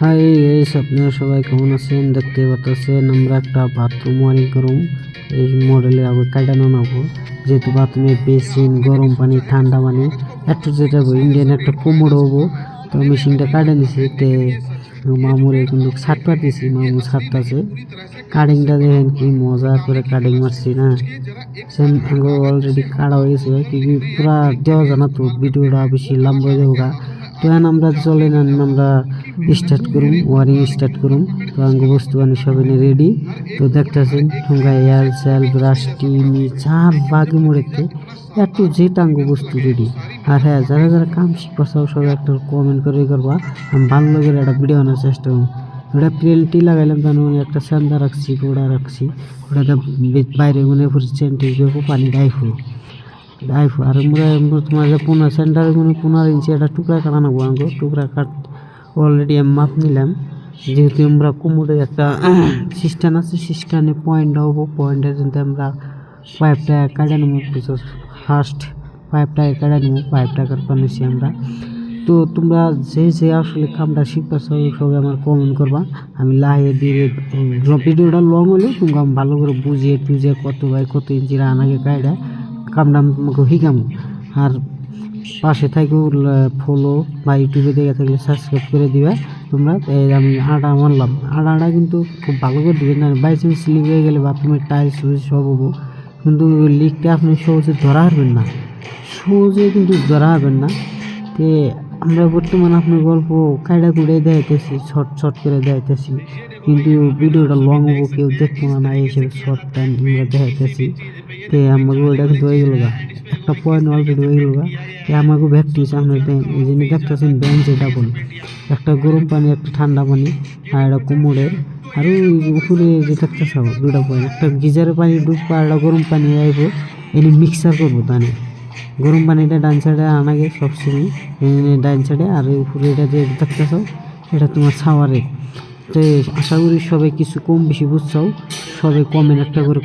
Hi guys, আপনারা সবাই কেমন আছেন? দেখতে পাচ্ছেন আমরা একটা বাথরুম ওয়ারিং করুম। এই মডেলে আগে কাটানো নেবো, যেহেতু বাথরুমে বেসিন, গরম পানি, ঠান্ডা পানি একটু যেটা ইন্ডিয়ান একটা কোমর হবো। তো মেশিনটা কাটে নিছি, তে মামুরে কিন্তু ছাট পাতিছি, মামু ছাটতাছে। কাটিংটা দেখেন কি মজা করে কাটিং মারছি না, সেম আঙ্গো অলরেডি কাটা হয়ে গেছে, কি পুরা দেওয়া জানা তো ভিডিওটা বেশি লম্বা হয়ে যাবো। তো এখন আমরা চলেন আমরা স্টার্ট করুম, ওয়ারিং স্টার্ট করুম। তো আঙ্গ বস্তু বানি সব রেডি। তো দেখতেছেন ঠোঙ্গা এয়ার সেল ব্রাশ টিমি চার বাগে মোড়েতে একটু যেটা আঙ্গ বস্তু রেডি। আর হ্যাঁ, যারা যারা কাম শিখবাসাও সবাই একটা কমেন্ট করে করবা, আমি ভালো করে একটা ভিডিও বানার চেষ্টা করুন। ওটা প্লেনটি লাগাইলাম, তার মানে একটা স্যান্দা রাখছি, গোড়া রাখছি, ওটাতে বাইরে মনে পড়ছে চেনটি পানি ডাইফু আর তোমার যে 15 ইঞ্চি একটা টুকরা কাটা নেবো। আঙ্গো টুকরা কাট অলরেডি আমি মাপ নিলাম, যেহেতু আমরা কোমরের একটা সিস্টেম আছে, সিস্টেমে পয়েন্ট হবো। পয়েন্টের জন্য আমরা পাইপটা কাটে নেবো। ফার্স্ট পাইপটা কাটে নেবো, পাইপটা কাটতে নিচ্ছি আমরা। তো তোমরা যে আসলে কামটা শিখতে চাও সবাই আমার কমেন্ট করবা, আমি লাহে দিয়ে ভিডিওটা লং হলে তোমরা আমি ভালো করে বুঝিয়ে টুঝিয়ে কত বাই কত ইঞ্চির আনাগে কায়দা কামটা আমি তোমাকে শিখামো। আর পাশে থাকেও ফলো বা ইউটিউবে দেখে থাকলে সাবস্ক্রাইব করে দিবে তোমরা। আমি আটা মারলাম, আটা কিন্তু খুব ভালো করে দিবেন না, বাই চান্স স্লিপ হয়ে গেলে বাথরুমের টাইলস সব হবো, কিন্তু লিকটা আপনি সহজে ধরা হারবেন না, সহজে কিন্তু ধরা হবেন না। তে আমরা বর্তমানে আপনার গল্প কায়দা করে দেখাইতেছি, শর্ট করে দেখাইতেছি, কিন্তু ভিডিওটা লং হবো, কেউ দেখবো না হিসেবে শর্ট টাইম আমরা দেখাইতেছি। তে আমাকে ওইটা কিন্তু হয়ে গেল গা, একটা পয়েন্ট অলরেডি হয়ে গেল গা। আমাকে ভ্যাকটিস আপনার এই জন্য দেখতেছেন বেঞ্চ ডাবল, একটা গরম পানি একটা ঠান্ডা পানি আর একটা কোমরের, আর ওই উপরে যে থাকতেছে দুটা পয়েন্ট, একটা গিজারের পানি ডুববো আর একটা গরম পানি আইব, এনে মিক্সার করবো। তাহলে গরম পানিটা ডান সাইডে আনাগে সবসময় ডান সাইডে, আর উপরে এটা যে দেখতেছ এটা তোমার সাওয়ারে। তো আশা করি সবাই কিছু কম বেশি বুঝছাও, সবাই কমেন্ট একটা করে